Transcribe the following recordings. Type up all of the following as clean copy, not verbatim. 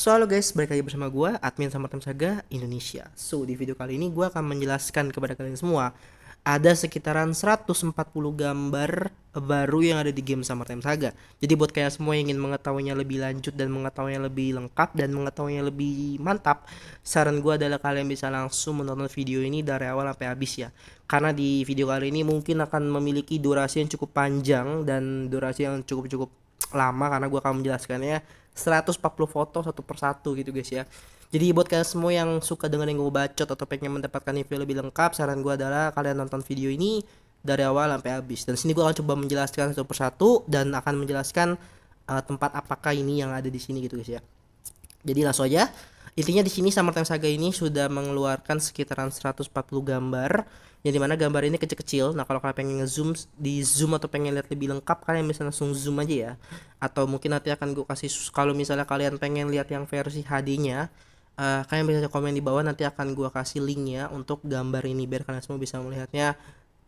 So halo guys, balik lagi bersama gue, admin Samartem Saga Indonesia. So di video kali ini gue akan menjelaskan kepada kalian semua ada sekitaran 140 gambar baru yang ada di game Samartem Saga. Jadi buat kalian semua yang ingin mengetahuinya lebih lanjut dan mengetahuinya lebih lengkap dan mengetahuinya lebih mantap, saran gue adalah kalian bisa langsung menonton video ini dari awal sampai habis ya. Karena di video kali ini mungkin akan memiliki durasi yang cukup panjang dan durasi yang cukup lama karena gue akan menjelaskannya 140 foto satu persatu gitu guys ya. Jadi buat kalian semua yang suka dengan yang gue bacot atau pengen mendapatkan review lebih lengkap, saran gue adalah kalian nonton video ini dari awal sampai habis. Dan sini gue akan coba menjelaskan satu persatu dan akan menjelaskan tempat apakah ini yang ada di sini gitu guys ya. Jadi langsung aja. Intinya di sini Summertime Saga ini sudah mengeluarkan sekitaran 140 gambar, yang dimana gambar ini kecil-kecil. Nah kalau kalian pengen ngezoom, di zoom atau pengen lihat lebih lengkap, kalian bisa langsung zoom aja ya. Atau mungkin nanti akan gue kasih, kalau misalnya kalian pengen lihat yang versi HD-nya, kalian bisa komen di bawah, nanti akan gue kasih linknya untuk gambar ini biar kalian semua bisa melihatnya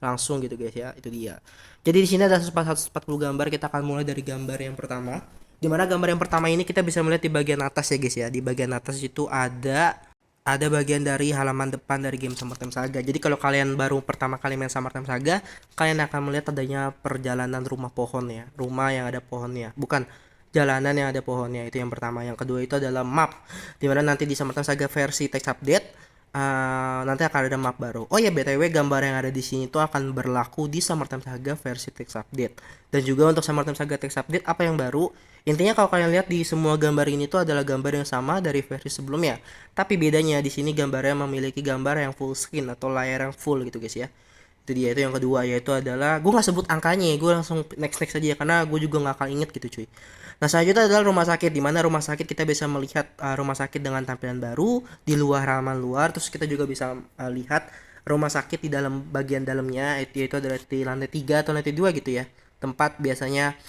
langsung gitu guys ya. Itu dia. Jadi di sini ada 140 gambar. Kita akan mulai dari gambar yang pertama. Dimana gambar yang pertama ini kita bisa melihat di bagian atas ya guys ya. Di bagian atas itu ada bagian dari halaman depan dari game Summertime Saga. Jadi kalau kalian baru pertama kali main Summertime Saga, kalian akan melihat adanya perjalanan rumah pohon ya. Rumah yang ada pohonnya. Bukan jalanan yang ada pohonnya, itu yang pertama. Yang kedua itu adalah map. Dimana nanti di Summertime Saga versi text update nanti akan ada map baru. Oh ya, BTW gambar yang ada di sini tuh akan berlaku di Summertime Saga versi text update. Dan juga untuk Summertime Saga text update apa yang baru? Intinya kalau kalian lihat di semua gambar ini tuh adalah gambar yang sama dari versi sebelumnya. Tapi bedanya di sini gambarnya memiliki gambar yang full screen atau layar yang full gitu guys ya. Itu dia, itu yang kedua, yaitu adalah gue nggak sebut angkanya, gue langsung next aja ya karena gue juga nggak akan inget gitu cuy. Nah selanjutnya adalah rumah sakit, di mana rumah sakit kita bisa melihat rumah sakit dengan tampilan baru di luar halaman luar. Terus kita juga bisa lihat rumah sakit di dalam bagian dalamnya, yaitu adalah di lantai 3 atau lantai 2 gitu ya, tempat biasanya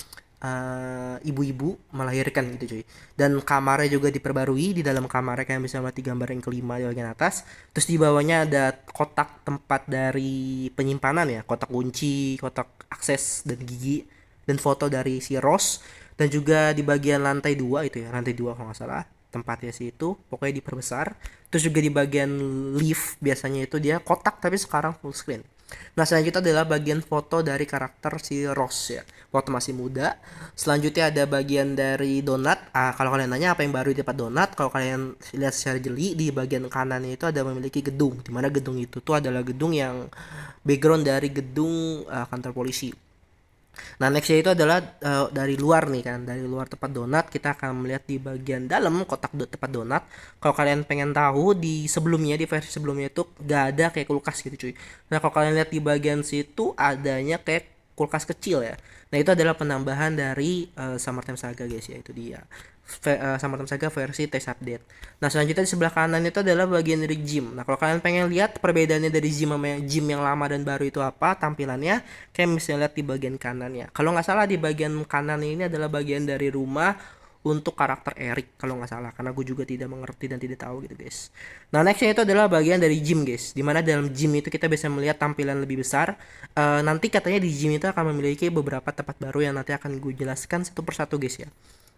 ibu-ibu melahirkan gitu cuy. Dan kamarnya juga diperbarui. Di dalam kamarnya kalian bisa melihat di gambar yang kelima di bagian atas. Terus di bawahnya ada kotak tempat dari penyimpanan ya, kotak kunci, kotak akses dan gigi, dan foto dari si Rose. Dan juga di bagian lantai 2 itu ya, lantai 2 kalau nggak salah tempatnya sih, itu pokoknya diperbesar. Terus juga di bagian lift biasanya itu dia kotak tapi sekarang full screen. Nah selanjutnya adalah bagian foto dari karakter si Rose ya, waktu masih muda. Selanjutnya ada bagian dari donat. Kalau kalian nanya apa yang baru di tempat donat, kalau kalian lihat secara jeli di bagian kanannya itu ada memiliki gedung, dimana gedung itu tuh adalah gedung yang background dari gedung kantor polisi. Nah nextnya itu adalah dari luar nih kan, dari luar tempat donat kita akan melihat di bagian dalam kotak tempat donat. Kalau kalian pengen tahu, di sebelumnya, di versi sebelumnya itu gak ada kayak kulkas gitu cuy. Nah kalau kalian lihat di bagian situ adanya kayak kulkas kecil ya. Nah itu adalah penambahan dari Summertime Saga guys ya, itu dia. Summertime Saga versi test update. Nah selanjutnya di sebelah kanan itu adalah bagian dari gym. Nah kalau kalian pengen lihat perbedaannya dari gym yang lama dan baru itu apa tampilannya, kayak misalnya lihat di bagian kanannya. Kalau nggak salah di bagian kanan ini adalah bagian dari rumah untuk karakter Eric kalau nggak salah, karena gue juga tidak mengerti dan tidak tahu gitu guys. Nah nextnya itu adalah bagian dari gym guys, dimana dalam gym itu kita bisa melihat tampilan lebih besar. Nanti katanya di gym itu akan memiliki beberapa tempat baru yang nanti akan gue jelaskan satu persatu guys ya.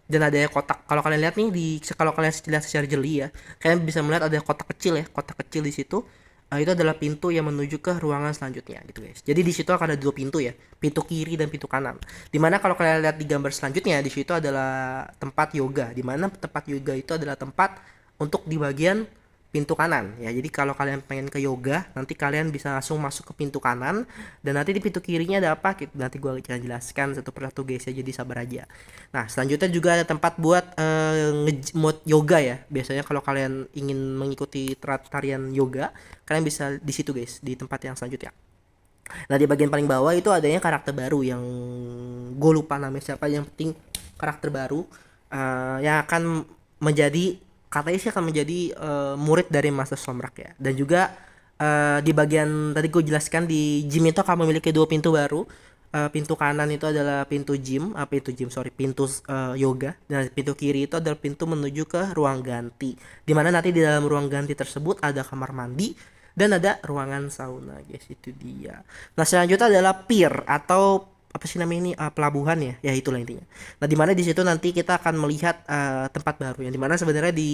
Dan ada kotak, kalau kalian lihat nih kalau kalian lihat secara jeli ya, kalian bisa melihat ada kotak kecil ya, kotak kecil di situ. Itu adalah pintu yang menuju ke ruangan selanjutnya gitu guys. Jadi di situ akan ada dua pintu ya, pintu kiri dan pintu kanan. Dimana kalau kalian lihat di gambar selanjutnya, di situ adalah tempat yoga. Dimana tempat yoga itu adalah tempat untuk di bagian pintu kanan ya. Jadi kalau kalian pengen ke yoga, nanti kalian bisa langsung masuk ke pintu kanan, dan nanti di pintu kirinya ada apa? Nanti gue akan jelaskan satu persatu guys ya. Jadi sabar aja. Nah selanjutnya juga ada tempat buat mode yoga ya. Biasanya kalau kalian ingin mengikuti tarian yoga, kalian bisa di situ guys, di tempat yang selanjutnya. Nah di bagian paling bawah itu adanya karakter baru yang gue lupa namanya siapa. Yang penting karakter baru yang akan menjadi, katanya sih akan menjadi murid dari Master Somrak ya. Dan juga di bagian tadi gue jelaskan, di gym itu akan memiliki dua pintu baru. Pintu kanan itu adalah pintu yoga, dan pintu kiri itu adalah pintu menuju ke ruang ganti, dimana nanti di dalam ruang ganti tersebut ada kamar mandi dan ada ruangan sauna guys, itu dia. Nah selanjutnya adalah pier atau apa sih namanya ini, pelabuhan ya, ya itulah intinya. Nah, di mana di situ nanti kita akan melihat tempat baru yang dimana sebenarnya di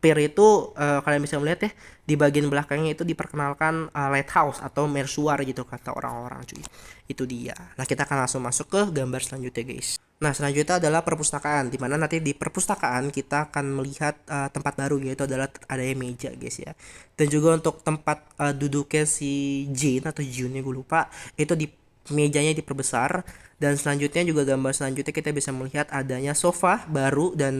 pier itu, kalian bisa melihat ya di bagian belakangnya itu diperkenalkan lighthouse atau mercusuar gitu kata orang-orang cuy. Itu dia. Nah, kita akan langsung masuk ke gambar selanjutnya guys. Nah, selanjutnya adalah perpustakaan, di mana nanti di perpustakaan kita akan melihat tempat baru, yaitu adalah adanya meja guys ya. Dan juga untuk tempat duduknya si Jane atau June gue lupa, itu di mejanya diperbesar. Dan selanjutnya juga gambar selanjutnya kita bisa melihat adanya sofa baru dan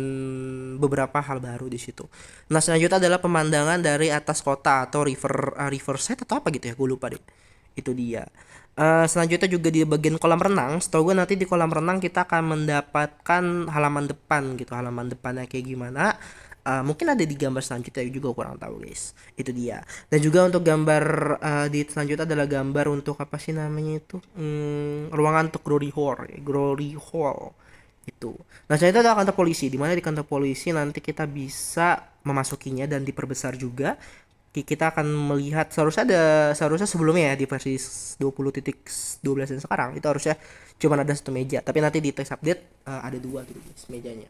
beberapa hal baru di situ. Nah, selanjutnya adalah pemandangan dari atas kota atau riverside atau apa gitu ya, gue lupa deh. Itu dia. Selanjutnya juga di bagian kolam renang, setahu gue nanti di kolam renang kita akan mendapatkan halaman depan gitu, halaman depannya kayak gimana. Mungkin ada di gambar selanjutnya juga, kurang tahu guys. Itu dia. Dan juga untuk gambar di selanjutnya adalah gambar untuk apa sih namanya itu, ruangan untuk Glory Hall, Glory Hall itu. Nah, selanjutnya adalah kantor polisi, di mana di kantor polisi nanti kita bisa memasukinya dan diperbesar juga. Kita akan melihat seharusnya sebelumnya ya di versi 20.12 yang sekarang itu harusnya cuma ada satu meja, tapi nanti di test update ada dua gitu guys mejanya.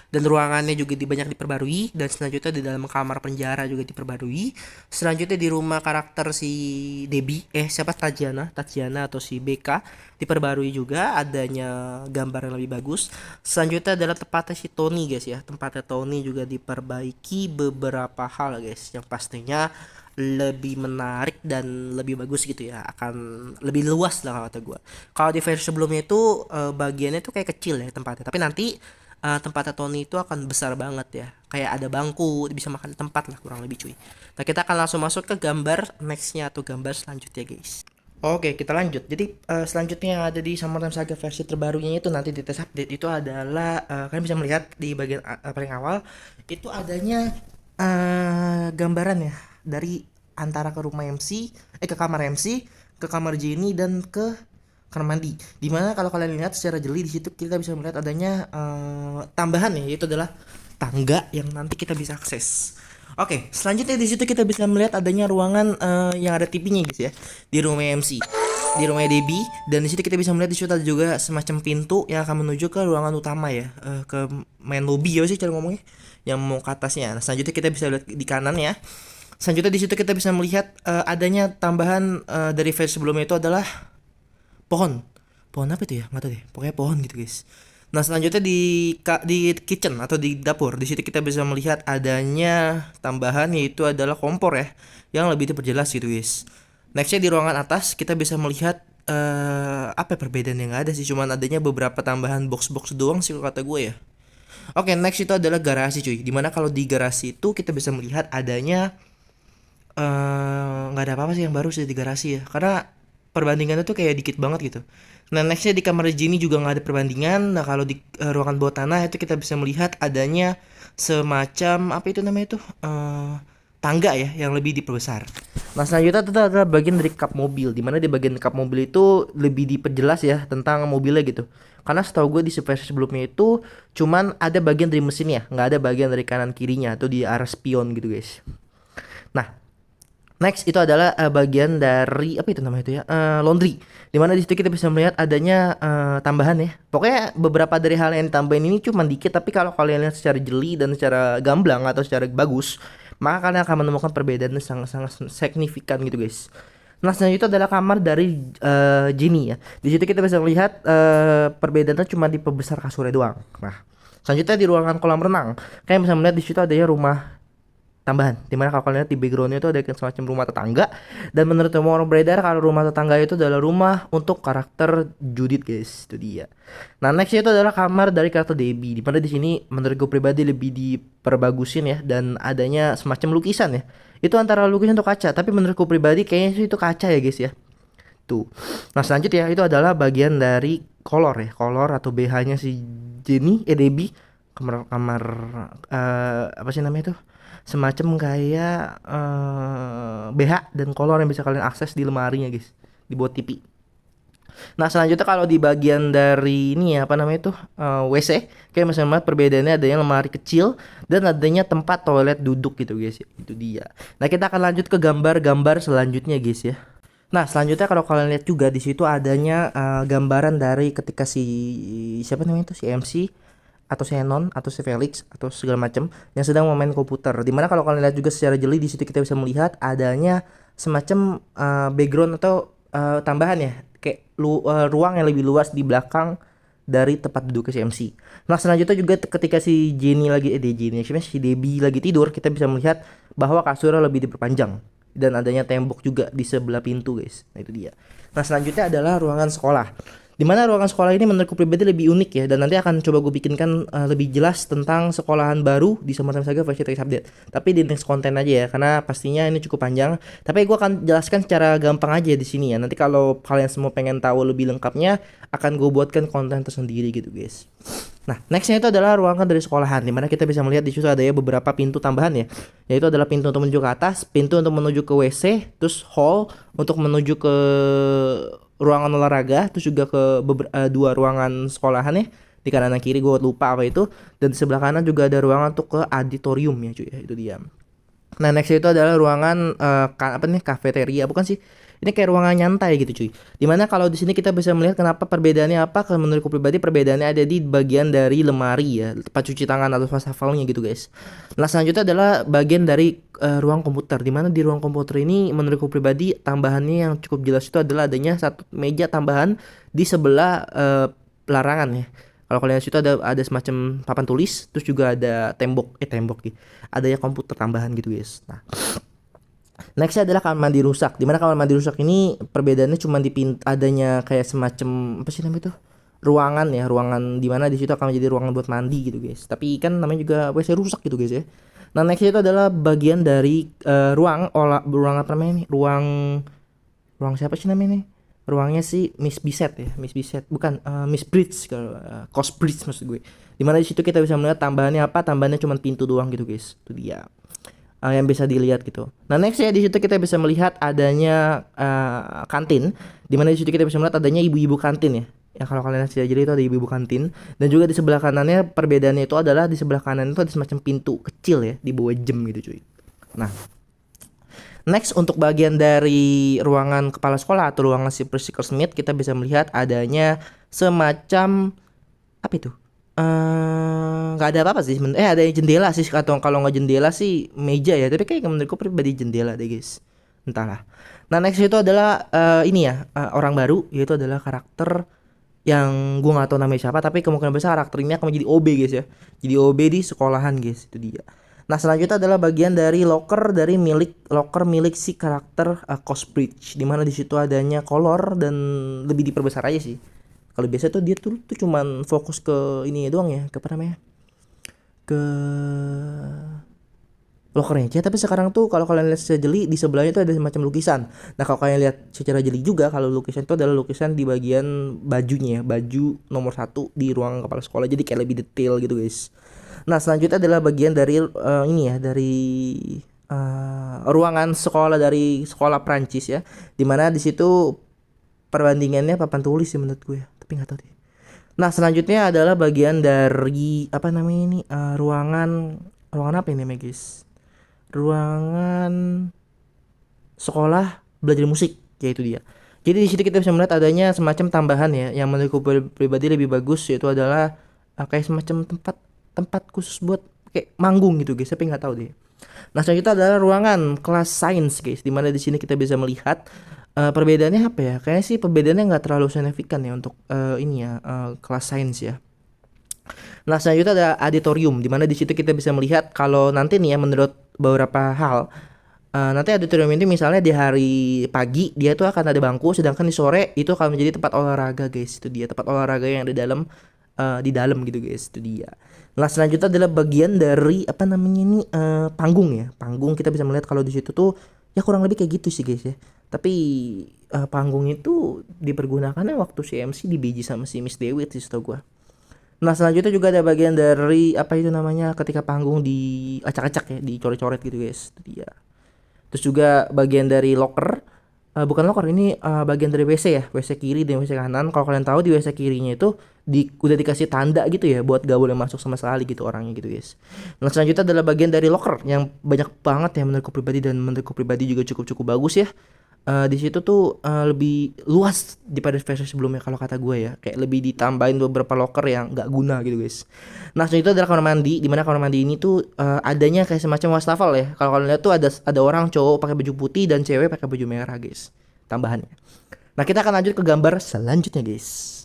Dan ruangannya juga banyak diperbarui. Dan selanjutnya di dalam kamar penjara juga diperbarui. Selanjutnya di rumah karakter si Debbie, siapa, Tatiana atau si BK, diperbarui juga, adanya gambar yang lebih bagus. Selanjutnya adalah tempatnya si Tony guys ya, tempatnya Tony juga diperbaiki beberapa hal guys, yang pastinya lebih menarik dan lebih bagus gitu ya, akan lebih luas lah kata gue. Kalau di versi sebelumnya itu bagiannya tuh kayak kecil ya tempatnya, tapi nanti tempatnya Tony itu akan besar banget ya, kayak ada bangku, bisa makan di tempat lah kurang lebih cuy. Nah, kita akan langsung masuk ke gambar nextnya atau gambar selanjutnya guys. Oke, kita lanjut. Jadi selanjutnya yang ada di Summertime Saga versi terbarunya itu nanti di test update itu adalah kalian bisa melihat di bagian paling awal itu adanya gambaran ya dari antara ke rumah MC, ke kamar MC, ke kamar Jenny dan ke kamar mandi. Dimana kalau kalian lihat secara jeli di situ kita bisa melihat adanya tambahan ya, yaitu adalah tangga yang nanti kita bisa akses. Oke, selanjutnya di situ kita bisa melihat adanya ruangan yang ada TV-nya guys ya, di rumah MC, di rumah Debbie. Dan di situ kita bisa melihat di situ ada juga semacam pintu yang akan menuju ke ruangan utama ya, ke main lobby ya sih cara ngomongnya, yang mau ke atasnya. Nah, selanjutnya kita bisa lihat di kanan ya. Selanjutnya di situ kita bisa melihat adanya tambahan dari versi sebelumnya itu adalah pohon. Pohon apa itu ya? Nggak tahu deh. Pokoknya pohon gitu guys. Nah, selanjutnya di kitchen atau di dapur, di situ kita bisa melihat adanya tambahan yaitu adalah kompor ya, yang lebih diperjelas gitu guys. Nextnya di ruangan atas kita bisa melihat apa perbedaan yang ada sih, cuman adanya beberapa tambahan box-box doang sih kata gue ya. Oke, next itu adalah garasi cuy. Dimana kalau di garasi itu kita bisa melihat adanya nggak ada apa-apa sih yang baru sih di garasi ya, karena perbandingannya tuh kayak dikit banget gitu. Nah, nextnya di kamar Jinny juga nggak ada perbandingan. Nah, kalau di ruangan bawah tanah itu kita bisa melihat adanya semacam apa itu namanya tuh tangga ya yang lebih diperbesar. Nah, selanjutnya itu adalah bagian dari kap mobil, dimana di bagian kap mobil itu lebih diperjelas ya tentang mobilnya gitu. Karena setahu gue di versi sebelumnya itu cuman ada bagian dari mesinnya, nggak ada bagian dari kanan kirinya atau di arah spion gitu guys. Nah, next itu adalah bagian dari apa itu namanya itu ya, laundry. Dimana di situ kita bisa melihat adanya tambahan ya. Pokoknya beberapa dari hal yang ditambahin ini cuma dikit, tapi kalau kalian lihat secara jeli dan secara gamblang atau secara bagus, maka kalian akan menemukan perbedaan yang sangat-sangat signifikan gitu guys. Nah, selanjutnya itu adalah kamar dari Jenny ya. Di situ kita bisa melihat perbedaannya cuma di pembesar kasurnya doang. Nah, selanjutnya di ruangan kolam renang, kalian bisa melihat di situ adanya rumah tambahan, dimana kalau kalian lihat di backgroundnya itu ada semacam rumah tetangga. Dan menurut orang beredar kalau rumah tetangga itu adalah rumah untuk karakter Judith guys, itu dia. Nah, next itu adalah kamar dari karakter Debbie, dimana di sini menurut gue pribadi lebih diperbagusin ya, dan adanya semacam lukisan ya. Itu antara lukisan atau kaca, tapi menurut gue pribadi kayaknya itu kaca ya guys ya. Tuh. Nah, selanjutnya itu adalah bagian dari kolor ya, kolor atau BH-nya si Debbie, kamar apa sih namanya itu, semacam kayak BH dan kolor yang bisa kalian akses di lemarinya guys, di bawah TV. Nah, selanjutnya kalau di bagian dari ini ya, apa namanya itu, WC, kayak misalnya perbedaannya adanya lemari kecil dan adanya tempat toilet duduk gitu guys ya. Itu dia. Nah, kita akan lanjut ke gambar-gambar selanjutnya guys ya. Nah, selanjutnya kalau kalian lihat juga di situ adanya gambaran dari ketika si siapa namanya itu si MC atau si Enon atau si Felix atau segala macam yang sedang memain komputer. Dimana kalau kalian lihat juga secara jeli di situ kita bisa melihat adanya semacam background atau tambahan ya, kayak ruang yang lebih luas di belakang dari tempat duduk si MC. Nah, selanjutnya juga ketika si Jenny lagi Jenny, si Debbie lagi tidur, kita bisa melihat bahwa kasurnya lebih diperpanjang dan adanya tembok juga di sebelah pintu, guys. Nah, itu dia. Nah, selanjutnya adalah ruangan sekolah. Dimana ruangan sekolah ini menurutku pribadi lebih unik ya, dan nanti akan coba gue bikinkan lebih jelas tentang sekolahan baru di Summer Time Saga versi Trace Update. Tapi di next konten aja ya, karena pastinya ini cukup panjang. Tapi gue akan jelaskan secara gampang aja di sini ya. Nanti kalau kalian semua pengen tahu lebih lengkapnya, akan gue buatkan konten tersendiri gitu, guys. Nah, nextnya itu adalah ruangan dari sekolahan, dimana kita bisa melihat di situ ada ya beberapa pintu tambahan ya, yaitu adalah pintu untuk menuju ke atas, pintu untuk menuju ke WC, terus hall untuk menuju ke ruangan olahraga, terus juga ke dua ruangan sekolahan ya, di kanan dan kiri gue lupa apa itu, dan di sebelah kanan juga ada ruangan untuk ke auditorium ya cuy ya, itu dia. Nah, next itu adalah ruangan apa nih, kafeteria bukan sih? Ini kayak ruangan nyantai gitu cuy. Dimana kalau di sini kita bisa melihat kenapa perbedaannya apa? Kalau menurutku pribadi perbedaannya ada di bagian dari lemari ya, tempat cuci tangan atau wastafelnya gitu guys. Nah, selanjutnya adalah bagian dari ruang komputer. Dimana di ruang komputer ini menurutku pribadi tambahannya yang cukup jelas itu adalah adanya satu meja tambahan di sebelah larangan ya. Kalau kalian situ ada semacam papan tulis, terus juga ada tembok gitu. Ada ya komputer tambahan gitu guys. Nah, nextnya adalah kamar mandi rusak. Dimana kamar mandi rusak ini perbedaannya cuma di adanya kayak semacam apa sih namanya itu? Ruangan ya, ruangan dimana di situ akan menjadi ruangan buat mandi gitu guys. Tapi kan namanya juga WC rusak gitu guys ya. Nah, next itu adalah bagian dari ruang apa namanya nih? Ruang siapa sih namanya nih? Ruangnya sih Miss Bisset ya, Miss Bisset bukan Miss Bridge kalau Cost Bridge maksud gue. Dimana di situ kita bisa melihat tambahannya apa? Tambahannya cuma pintu doang gitu guys. Itu dia yang bisa dilihat gitu. Nah, next ya di situ kita bisa melihat adanya kantin. Dimana di situ kita bisa melihat adanya ibu-ibu kantin ya. Ya kalau kalian lihat jadi itu ada ibu-ibu kantin, dan juga di sebelah kanannya perbedaannya itu adalah di sebelah kanan itu ada semacam pintu kecil ya di bawah jam gitu cuy. Nah, next untuk bagian dari ruangan kepala sekolah atau ruangan si Smith kita bisa melihat adanya semacam apa itu? Nggak ada apa-apa sih ada jendela sih, atau kalau nggak jendela sih meja ya, tapi kayak menurutku pribadi jendela deh guys, entahlah. Nah, next itu adalah ini ya orang baru, yaitu adalah karakter yang gua nggak tahu namanya siapa, tapi kemungkinan besar karakter ini akan menjadi OB guys ya, jadi OB di sekolahan guys, itu dia. Nah, selanjutnya adalah bagian dari locker milik si karakter Cosbridge, dimana di situ adanya kolor dan lebih diperbesar aja sih. Kalau biasa tuh dia tuh cuman fokus ke ini doang ya, ke apa namanya, ke lockernya aja. Tapi sekarang tuh kalau kalian lihat secara jeli di sebelahnya tuh ada semacam lukisan. Nah, kalau kalian lihat secara jeli juga, kalau lukisan itu adalah lukisan di bagian bajunya ya, baju nomor 1 di ruang kepala sekolah, jadi kayak lebih detail gitu guys. Nah, selanjutnya adalah bagian dari ini ya, dari ruangan sekolah dari sekolah Prancis ya, dimana di situ perbandingannya papan tulis sih menurut gue, tapi nggak tahu deh. Nah, selanjutnya adalah bagian dari apa namanya ini ruangan apa ini namanya guys? Ruangan sekolah belajar musik, yaitu dia. Jadi di situ kita bisa melihat adanya semacam tambahan ya, yang menurutku pribadi lebih bagus, yaitu adalah kayak semacam tempat khusus buat kayak manggung gitu guys, tapi nggak tahu deh. Nah, selanjutnya adalah ruangan kelas sains guys, dimana di sini kita bisa melihat perbedaannya apa ya? Kayaknya sih perbedaannya nggak terlalu signifikan ya untuk ini ya kelas sains ya. Nah, selanjutnya ada auditorium, dimana di situ kita bisa melihat kalau nanti nih ya menurut beberapa hal nanti auditorium ini misalnya di hari pagi dia tuh akan ada bangku, sedangkan di sore itu akan menjadi tempat olahraga guys. Itu dia tempat olahraga yang di dalam gitu guys, itu dia. Nah, selanjutnya adalah bagian dari apa namanya ini panggung ya. Panggung kita bisa melihat kalau di situ tuh ya kurang lebih kayak gitu sih guys ya. Tapi panggung itu dipergunakannya waktu si MC di BG sama si Miss Dewi sih setahu gua. Nah, selanjutnya juga ada bagian dari apa itu namanya ketika panggung di acak-acak ya, dicoret-coret gitu guys. Itu dia. Terus juga bagian dari locker, bukan locker ini bagian dari WC ya, WC kiri dan WC kanan. Kalau kalian tahu di WC kirinya itu udah dikasih tanda gitu ya buat gak boleh masuk sama sekali gitu orangnya gitu guys. Nah, selanjutnya adalah bagian dari locker yang banyak banget ya menurutku pribadi, dan menurutku pribadi juga cukup bagus ya. Di situ tuh lebih luas daripada versi sebelumnya kalau kata gue ya, kayak lebih ditambahin beberapa locker yang nggak guna gitu guys. Nah selanjutnya itu adalah kamar mandi, di mana kamar mandi ini tuh adanya kayak semacam wastafel ya. Kalau kalian lihat tuh ada orang cowok pakai baju putih dan cewek pakai baju merah guys, tambahannya. Nah kita akan lanjut ke gambar selanjutnya guys.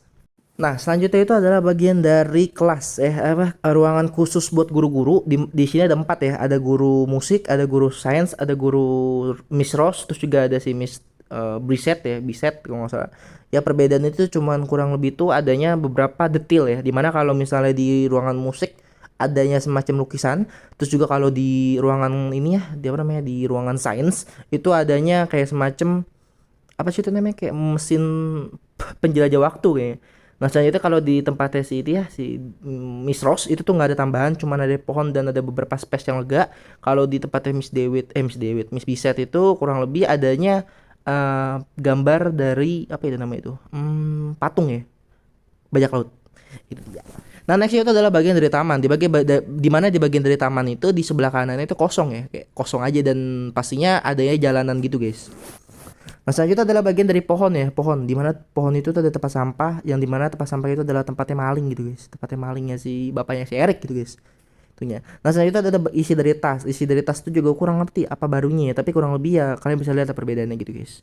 Nah, selanjutnya itu adalah bagian dari kelas ruangan khusus buat guru-guru. Di sini ada 4 ya. Ada guru musik, ada guru sains, ada guru Miss Rose, terus juga ada si Miss Briset ya, Biset kalau nggak salah. Ya perbedaan itu cuman kurang lebih tuh adanya beberapa detail ya. Dimana kalau misalnya di ruangan musik adanya semacam lukisan, terus juga kalau di ruangan ini ya, di apa namanya, di ruangan sains itu adanya kayak semacam apa sih itu namanya, kayak mesin penjelajah waktu kayaknya. Nah selanjutnya kalau di tempatnya si itu ya si Miss Rose itu tuh nggak ada tambahan, cuman ada pohon dan ada beberapa space yang lega. Kalau di tempatnya Miss Bisset itu kurang lebih adanya gambar dari apa itu namanya itu, patung ya, bajak laut itu dia. Nah next itu adalah bagian dari taman. Di mana di bagian dari taman itu di sebelah kanan itu kosong ya, kayak kosong aja dan pastinya adanya jalanan gitu guys. Nah selanjutnya adalah bagian dari pohon ya, pohon di mana pohon itu tuh ada tempat sampah, yang di mana tempat sampah itu adalah tempatnya maling gitu guys, tempatnya malingnya si bapaknya si Erik gitu guys, itunya. Nah selanjutnya ada isi dari tas itu juga kurang ngerti apa barunya ya, tapi kurang lebih ya kalian bisa lihat perbedaannya gitu guys.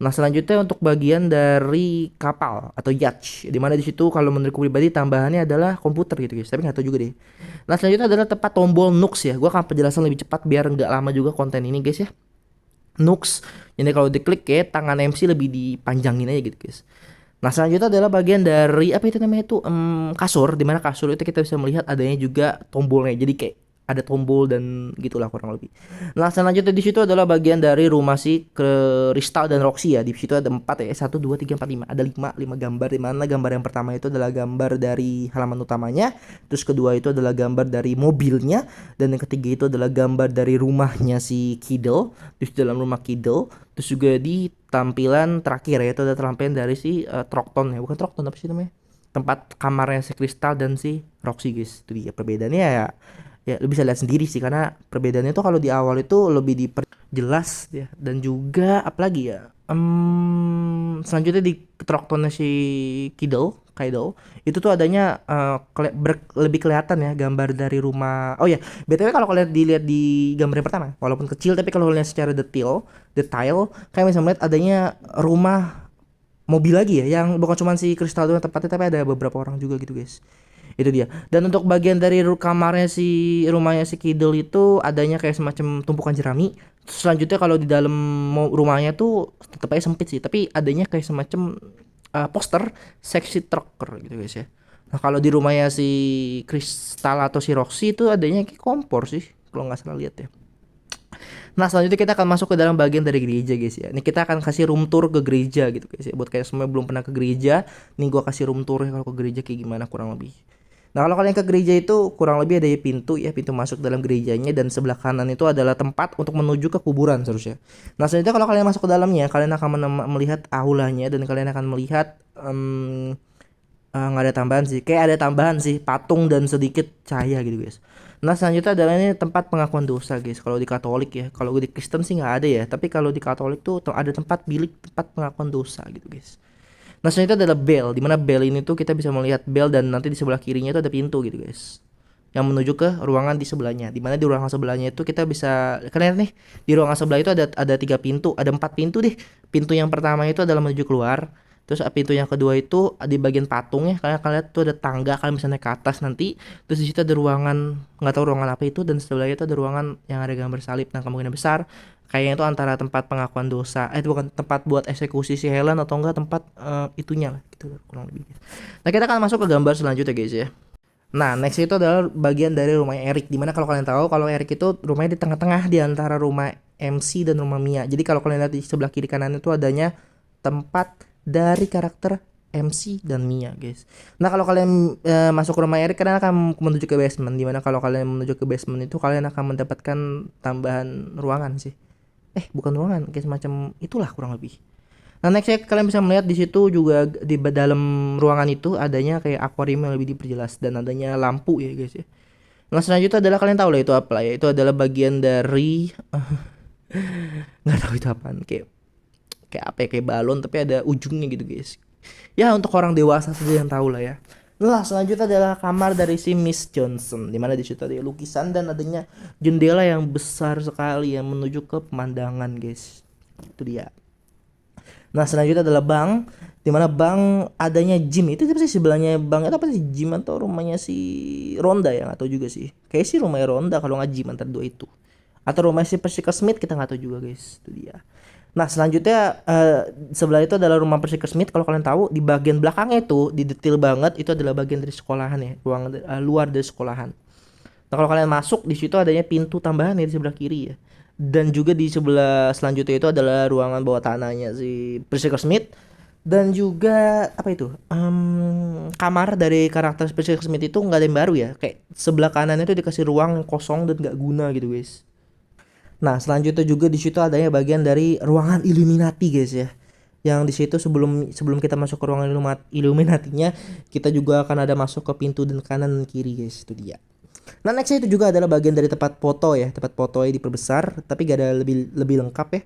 Nah selanjutnya untuk bagian dari kapal atau yacht, di mana di situ kalau menurutku pribadi tambahannya adalah komputer gitu guys, tapi nggak tahu juga deh. Nah selanjutnya adalah tempat tombol Nux ya, gua akan penjelasan lebih cepat biar nggak lama juga konten ini guys ya. Nux. Jadi kalau diklik kayak tangan MC lebih dipanjangin aja gitu guys. Nah selanjutnya adalah bagian dari apa itu namanya itu, kasur. Dimana kasur itu kita bisa melihat adanya juga tombolnya. Jadi kayak ada tombol dan gitulah kurang lebih. Nah selanjutnya di situ adalah bagian dari rumah si Kristal dan Roxy ya. Di situ ada 4 ya, 1 2 3 4 5. Ada 5 gambar, di mana gambar yang pertama itu adalah gambar dari halaman utamanya, terus kedua itu adalah gambar dari mobilnya, dan yang ketiga itu adalah gambar dari rumahnya si Kiddle. Terus dalam rumah Kiddle, terus juga di tampilan terakhir ya itu ada tampilan dari si Trokton ya, bukan Trokton apa sih namanya, tempat kamarnya si Kristal dan si Roxy guys. Itu dia perbedaannya ya. Ya lu bisa lihat sendiri sih, karena perbedaannya tuh kalau di awal itu lebih diperjelas ya, dan juga apalagi ya, selanjutnya di Troktonnya si Kaido itu tuh adanya lebih kelihatan ya gambar dari rumah. Oh ya, BTW kalau kalian dilihat di gambar yang pertama walaupun kecil, tapi kalau lihat secara detail kayak bisa melihat adanya rumah mobil lagi ya, yang bukan cuma si Kristal doang tempatnya, tapi ada beberapa orang juga gitu guys. Itu dia. Dan untuk bagian dari kamarnya si rumahnya si Kidul itu adanya kayak semacam tumpukan jerami. Terus selanjutnya kalau di dalam rumahnya tuh tetap aja sempit sih, tapi adanya kayak semacam poster sexy trucker gitu guys ya. Nah kalau di rumahnya si Kristal atau si Roxy itu adanya kayak kompor sih kalau nggak salah lihat ya. Nah selanjutnya kita akan masuk ke dalam bagian dari gereja guys ya. Ini kita akan kasih room tour ke gereja gitu guys ya. Buat kalian semua belum pernah ke gereja, nih gua kasih room tour ya kalau ke gereja kayak gimana kurang lebih. Nah kalau kalian ke gereja itu kurang lebih ada pintu ya, pintu masuk dalam gerejanya, dan sebelah kanan itu adalah tempat untuk menuju ke kuburan seharusnya. Nah selanjutnya kalau kalian masuk ke dalamnya, kalian akan melihat aulanya, dan kalian akan melihat nggak ada tambahan sih, kayak ada tambahan sih patung dan sedikit cahaya gitu guys. Nah selanjutnya adalah ini tempat pengakuan dosa guys. Kalau di Katolik ya, kalau di Kristen sih nggak ada ya, tapi kalau di Katolik tuh ada tempat pengakuan dosa gitu guys. Nah selanjutnya adalah bel, dimana bel ini tuh kita bisa melihat bel, dan nanti di sebelah kirinya itu ada pintu gitu guys, yang menuju ke ruangan di sebelahnya. Dimana di ruangan sebelahnya itu kita bisa, kalian nih, di ruangan sebelah itu ada 3 pintu, ada 4 pintu deh. Pintu yang pertama itu adalah menuju keluar. Terus pintu yang kedua itu di bagian patung ya, kalian lihat tuh ada tangga, kalian bisa naik ke atas nanti. Terus di situ ada ruangan, nggak tahu ruangan apa itu, dan sebelahnya itu ada ruangan yang ada gambar salib. Nah kemungkinan besar kayaknya itu antara tempat pengakuan dosa, itu bukan tempat buat eksekusi si Helen, atau enggak tempat itunya lah gitu kurang lebih. Nah kita akan masuk ke gambar selanjutnya guys ya. Nah next itu adalah bagian dari rumahnya Erik, dimana kalau kalian tahu kalau Erik itu rumahnya di tengah-tengah di antara rumah MC dan rumah Mia. Jadi kalau kalian lihat di sebelah kiri kanan itu adanya tempat dari karakter MC dan Mia guys. Nah kalau kalian masuk ke rumah Erik, kalian akan menuju ke basement, dimana kalau kalian menuju ke basement itu kalian akan mendapatkan tambahan ruangan sih. Bukan ruangan, kayak semacam itulah kurang lebih. Nah nextnya kalian bisa melihat di situ juga di dalam ruangan itu adanya kayak akuarium yang lebih diperjelas, dan adanya lampu ya guys ya. Nah selanjutnya adalah kalian tahu lah itu apa lah ya, itu adalah bagian dari nggak tahu itu apaan, kayak kayak apa ya, kayak balon tapi ada ujungnya gitu guys. Ya untuk orang dewasa saja yang tahu lah ya. Nah selanjutnya adalah kamar dari si Miss Johnson, dimana di situ ada lukisan dan adanya jendela yang besar sekali yang menuju ke pemandangan guys. Itu dia. Nah selanjutnya adalah bank, dimana bank adanya gym. Itu apa sih sebelahnya bank itu apa sih, gym atau rumahnya si Ronda ya, nggak tahu juga sih. Kayak sih rumahnya Ronda kalau nggak gym, antara dua itu. Atau rumah si Percival Smith, kita nggak tahu juga guys. Itu dia. Nah selanjutnya sebelah itu adalah rumah Percival Smith. Kalau kalian tahu di bagian belakangnya itu di detail banget, itu adalah bagian dari sekolahan ya, ruang luar dari sekolahan. Nah kalau kalian masuk di situ adanya pintu tambahan ya di sebelah kiri ya. Dan juga di sebelah selanjutnya itu adalah ruangan bawah tanahnya si Percival Smith. Dan juga apa itu? Kamar dari karakter Percival Smith itu nggak ada yang baru ya. Kayak sebelah kanannya itu dikasih ruang kosong dan nggak guna gitu guys. Nah selanjutnya juga di situ adanya bagian dari ruangan Illuminati guys ya. Yang di situ sebelum sebelum kita masuk ke ruangan Illuminatinya, kita juga akan ada masuk ke pintu dan kanan dan kiri guys. Itu dia. Nah nextnya itu juga adalah bagian dari tempat foto ya, tempat fotonya diperbesar tapi gak ada lebih lebih lengkap ya.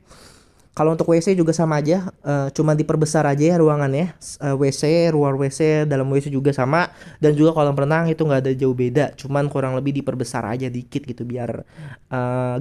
Kalau untuk WC juga sama aja, cuma diperbesar aja ya ruangannya. WC, ruang WC, dalam WC juga sama, dan juga kolam renang itu nggak ada jauh beda, cuman kurang lebih diperbesar aja dikit gitu biar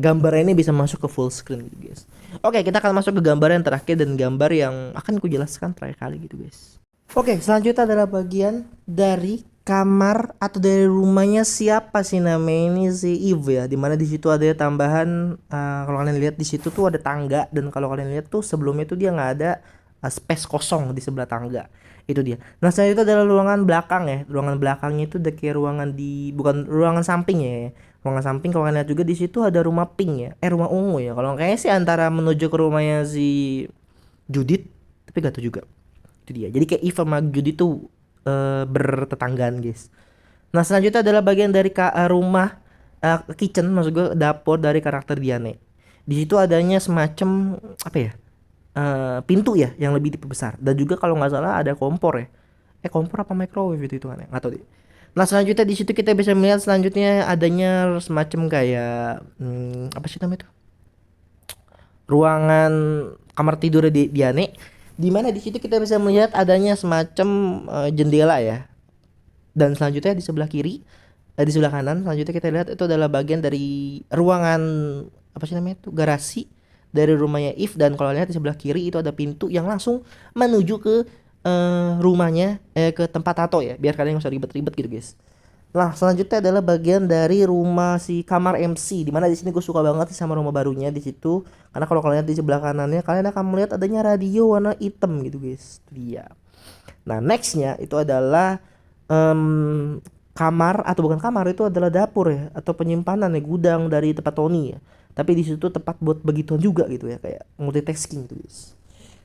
gambar ini bisa masuk ke full screen gitu guys. Oke, kita akan masuk ke gambar yang terakhir dan gambar yang akan ku jelaskan terakhir kali gitu guys. Oke, selanjutnya adalah bagian dari kamar atau dari rumahnya siapa sih namanya ini, si Eve ya. Dimana di situ ada tambahan, kalau kalian lihat di situ tuh ada tangga, dan kalau kalian lihat tuh sebelumnya tuh dia nggak ada space kosong di sebelah tangga. Itu dia. Nah selanjutnya adalah ruangan belakang ya. Ruangan belakangnya itu udah kayak ruangan di, bukan ruangan samping ya. Ruangan samping kalau kalian lihat juga di situ ada rumah pink ya. Rumah ungu ya. Kalau kayaknya sih antara menuju ke rumahnya si Judith, tapi gak tahu juga. Itu dia. Jadi kayak Eve sama Judy tuh bertetanggaan guys. Nah selanjutnya adalah bagian dari rumah, kitchen, maksud gue dapur dari karakter Diane. Di situ adanya semacam apa ya, pintu ya yang lebih diperbesar, dan juga kalau nggak salah ada kompor ya. Kompor apa microwave itu kan ya, nggak tahu deh. Nah selanjutnya di situ kita bisa melihat selanjutnya adanya semacam kayak apa sih namanya itu, ruangan kamar tidur di Diane, di mana di situ kita bisa melihat adanya semacam jendela ya. Dan selanjutnya di sebelah kiri, di sebelah kanan selanjutnya kita lihat itu adalah bagian dari ruangan apa sih namanya itu, garasi dari rumahnya Eve. Dan kalau lihat di sebelah kiri itu ada pintu yang langsung menuju ke rumahnya, ke tempat tato ya, biar kalian nggak usah ribet-ribet gitu guys. Nah selanjutnya adalah bagian dari rumah si kamar MC, dimana di sini gue suka banget sama rumah barunya di situ, karena kalau kalian lihat di sebelah kanannya kalian akan melihat adanya radio warna hitam gitu guys. Itu dia. Nah nextnya itu adalah kamar, atau bukan kamar, itu adalah dapur ya, atau penyimpanan ya, gudang dari tempat Tony ya. Tapi di situ tempat buat begituan juga gitu ya, kayak multitasking gitu guys.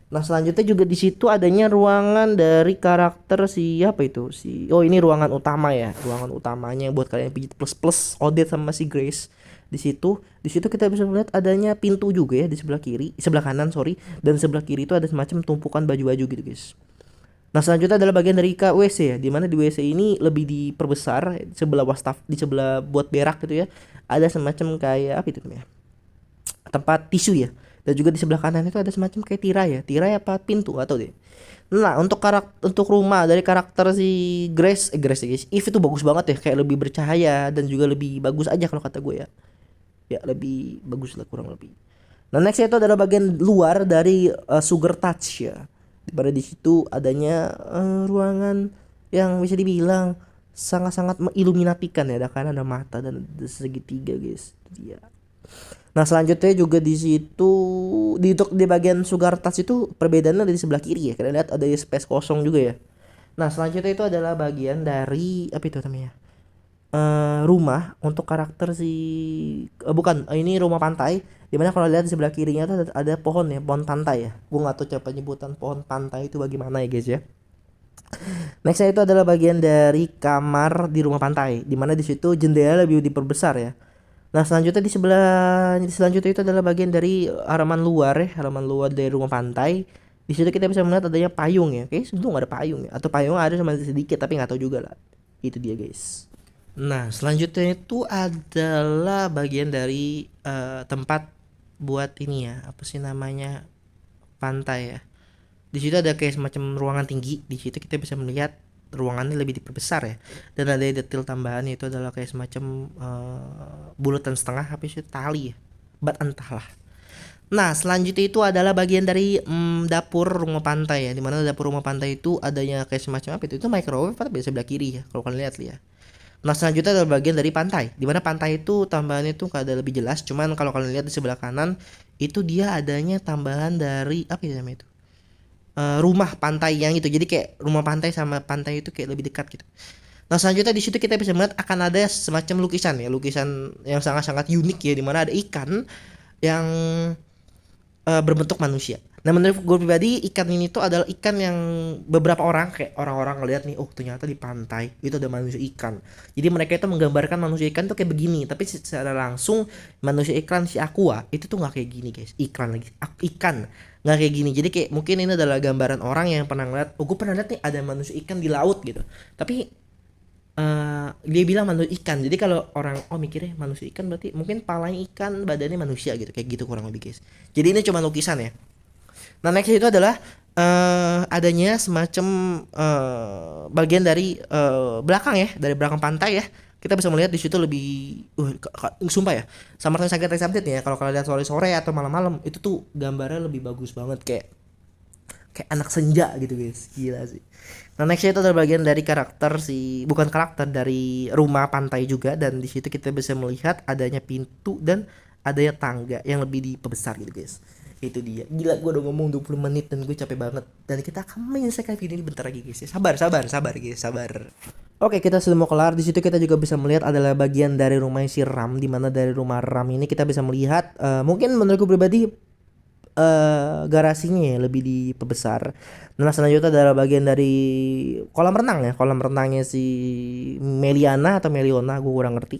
Nah selanjutnya juga di situ adanya ruangan dari karakter siapa itu, si, oh ini ruangan utama ya, ruangan utamanya yang buat kalian pijit plus plus Odette sama si Grace. Di situ kita bisa melihat adanya pintu juga ya di sebelah kiri, sebelah kanan sorry, dan sebelah kiri itu ada semacam tumpukan baju-baju gitu guys. Nah selanjutnya adalah bagian dari WC ya, dimana di WC ini lebih diperbesar, sebelah wastaf, di sebelah buat berak gitu ya, ada semacam kayak apa itu namanya, tempat tisu ya. Dan juga di sebelah kanan itu ada semacam kayak tirai apa pintu atau deh. Nah untuk untuk rumah dari karakter si Grace ya guys, Eve itu bagus banget ya, kayak lebih bercahaya dan juga lebih bagus aja kalau kata gue ya. Ya lebih bagus lah kurang lebih. Nah next itu adalah bagian luar dari Sugar Touch ya, dimana di situ adanya ruangan yang bisa dibilang sangat-sangat mengilluminatikan ya, karena ada mata dan ada segitiga guys. Itu dia. Nah selanjutnya juga di situ di bagian Sugar Touch itu perbedaannya di sebelah kiri ya. Kalian lihat ada space kosong juga ya. Nah selanjutnya itu adalah bagian dari apa itu namanya? Rumah untuk karakter si bukan, ini rumah pantai. Dimana kalau lihat di sebelah kirinya tuh ada pohon ya, pohon pantai ya. Gue nggak tahu cara penyebutan pohon pantai itu bagaimana ya guys ya. Nextnya itu adalah bagian dari kamar di rumah pantai, dimana di situ jendela lebih diperbesar ya. Nah selanjutnya di selanjutnya itu adalah bagian dari halaman luar ya, halaman luar dari rumah pantai. Di situ kita bisa melihat adanya payung ya. Oke, sebelum ada payung ya, atau payung ada cuma sedikit tapi nggak tahu juga lah. Itu dia guys. Nah selanjutnya itu adalah bagian dari tempat buat ini ya, apa sih namanya, pantai ya. Di situ ada kayak semacam ruangan tinggi. Di situ kita bisa melihat ruangannya lebih diperbesar ya. Dan ada detail tambahan yaitu adalah kayak semacam bulatan setengah habis itu tali ya. Entahlah. Nah, selanjutnya itu adalah bagian dari dapur rumah pantai ya. Dimana dapur rumah pantai itu adanya kayak semacam apa itu? Itu microwave atau biasa sebelah kiri ya. Kalau kalian lihat ya. Nah, selanjutnya adalah bagian dari pantai. Dimana pantai itu tambahannya itu ada lebih jelas. Cuman kalau kalian lihat di sebelah kanan itu dia adanya tambahan dari apa ya namanya itu? Rumah pantai yang itu. Jadi kayak rumah pantai sama pantai itu kayak lebih dekat gitu. Nah, selanjutnya di situ kita bisa melihat akan ada semacam lukisan ya, lukisan yang sangat-sangat unik ya, dimana ada ikan yang berbentuk manusia. Nah, menurut gue pribadi ikan ini tuh adalah ikan yang beberapa orang kayak orang-orang ngeliat nih, oh ternyata di pantai itu ada manusia ikan. Jadi mereka itu menggambarkan manusia ikan tuh kayak begini, tapi secara langsung manusia ikan si aqua itu tuh nggak kayak gini guys, ikan nggak kayak gini. Jadi kayak mungkin ini adalah gambaran orang yang pernah ngeliat, oh gue pernah lihat nih ada manusia ikan di laut gitu. Tapi dia bilang manusia ikan. Jadi kalau orang mikirnya manusia ikan berarti mungkin palanya ikan, badannya manusia gitu. Kayak gitu kurang lebih guys. Jadi ini cuma lukisan ya. Nah, next itu adalah adanya semacam bagian dari belakang ya, dari belakang pantai ya. Kita bisa melihat di situ lebih sumpah ya. Sama Saga Text Update ya. Kalau kalian lihat sore-sore atau malam-malam itu tuh gambarnya lebih bagus banget kayak anak senja gitu guys, gila sih. Nah, nextnya itu adalah bagian dari karakter bukan karakter dari rumah pantai juga, dan di situ kita bisa melihat adanya pintu dan adanya tangga yang lebih diperbesar gitu guys. Itu dia, gila gue udah ngomong 20 menit dan gue capek banget, dan kita akan menyelesaikan video ini bentar lagi guys ya. Sabar guys, sabar. Oke, kita sudah mau kelar. Di situ kita juga bisa melihat adalah bagian dari rumah si Ram, di mana dari rumah Ram ini kita bisa melihat mungkin menurutku pribadi garasinya ya lebih diperbesar. Nah, selanjutnya adalah bagian dari kolam renang ya, kolam renangnya si Meliana atau Meliona, gue kurang ngerti.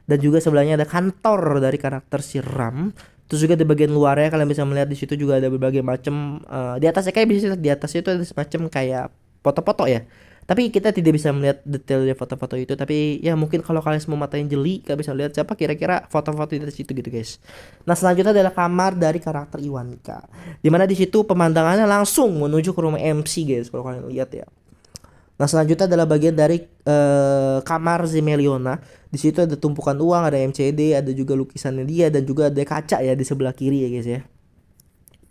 Dan juga sebelahnya ada kantor dari karakter si Ram. Terus juga di bagian luarnya kalian bisa melihat di situ juga ada berbagai macam di atasnya kayak bisa di atasnya itu ada semacam kayak foto-foto ya. Tapi kita tidak bisa melihat detail dari foto-foto itu. Tapi ya mungkin kalau kalian semua matain jeli, kalian bisa lihat siapa kira-kira foto-foto di situ gitu guys. Nah, selanjutnya adalah kamar dari karakter Iwanka. Dimana di situ pemandangannya langsung menuju ke rumah MC guys, kalau kalian lihat ya. Nah, selanjutnya adalah bagian dari kamar Zemeliona. Di situ ada tumpukan uang, ada MCD, ada juga lukisannya dia, dan juga ada kaca ya di sebelah kiri ya guys ya.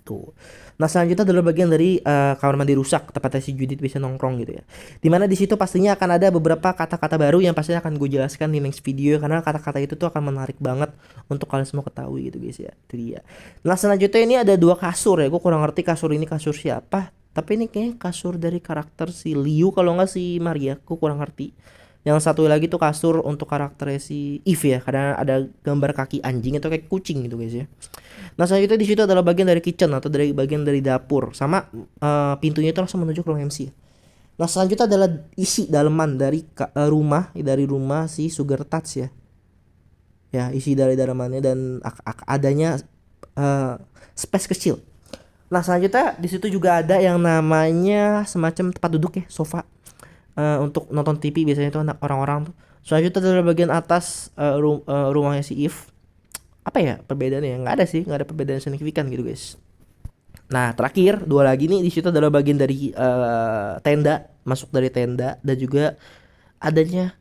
Tuh. Nah, selanjutnya adalah bagian dari kamar mandi rusak, tepatnya si Judith bisa nongkrong gitu ya. Dimana di situ pastinya akan ada beberapa kata-kata baru yang pastinya akan gue jelaskan di next video, karena kata-kata itu tuh akan menarik banget untuk kalian semua ketahui gitu guys ya. Itu dia. Nah, selanjutnya ini ada 2 kasur ya. Gue kurang ngerti kasur ini kasur siapa, tapi ini kayaknya kasur dari karakter si Liu kalau nggak si Maria. Gue kurang ngerti. Yang satu lagi tuh kasur untuk karakternya si Eve ya, karena ada gambar kaki anjing atau kayak kucing gitu guys ya. Nah, selanjutnya di situ adalah bagian dari kitchen atau dari bagian dari dapur, sama pintunya itu langsung menuju ke ruang MC. Nah, selanjutnya adalah isi daleman dari rumah si Sugar Touch ya. Ya, isi dari dalemannya dan adanya space kecil. Nah, selanjutnya di situ juga ada yang namanya semacam tempat duduk ya, sofa. Untuk nonton TV biasanya itu anak orang-orang tuh. Selanjutnya adalah bagian atas rumahnya si Eve. Apa ya perbedaannya? Nggak ada sih, nggak ada perbedaan signifikan gitu guys. Nah, terakhir 2 lagi nih, di situ adalah bagian dari tenda, masuk dari tenda, dan juga adanya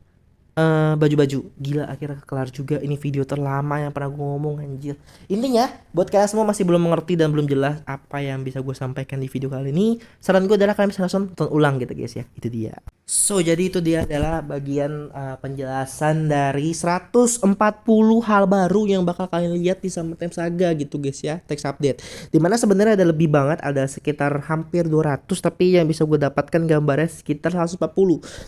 baju-baju. Gila, akhirnya kelar juga. Ini video terlama yang pernah gue ngomong anjir. Intinya buat kalian semua masih belum mengerti dan belum jelas apa yang bisa gue sampaikan di video kali ini, saran gue adalah kalian bisa langsung tonton ulang gitu guys ya. Itu dia. So, jadi itu dia adalah bagian penjelasan dari 140 hal baru yang bakal kalian lihat di Summertime Saga gitu guys ya, text update. Dimana sebenarnya ada lebih banget, ada sekitar hampir 200, tapi yang bisa gue dapatkan gambarnya sekitar 140.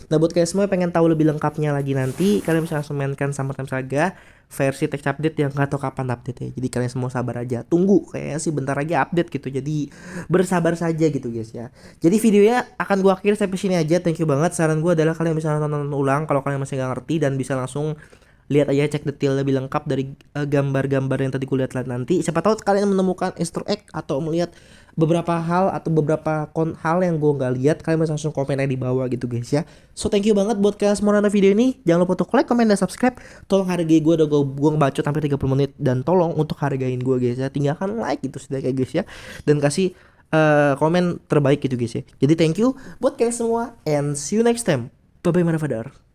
Nah, buat kalian semua yang pengen tahu lebih lengkapnya lagi nanti, kalian bisa langsung mainkan Summertime Saga versi text update yang gak tahu kapan update ya. Jadi kalian semua sabar aja, tunggu, kayaknya sih bentar lagi update gitu. Jadi bersabar saja gitu guys ya. Jadi videonya akan gue akhiri sampai sini aja. Thank you banget. Saran gue adalah kalian bisa nonton ulang kalau kalian masih gak ngerti, dan bisa langsung lihat aja, cek detail lebih lengkap dari gambar-gambar yang tadi kulihat nanti. Siapa tahu kalian menemukan Easter egg atau melihat beberapa hal atau beberapa hal yang gue nggak lihat, kalian bisa langsung komen aja di bawah gitu guys ya. So thank you banget buat kalian semua nonton video ini. Jangan lupa untuk like, komen, dan subscribe. Tolong hargai gue, udah gue ngebacot sampai 30 menit, dan tolong untuk hargain gue guys ya. Tinggalkan like gitu sudah kayak guys ya, dan kasih komen terbaik gitu guys ya. Jadi thank you buat kalian semua and see you next time. Bye bye Manafadar.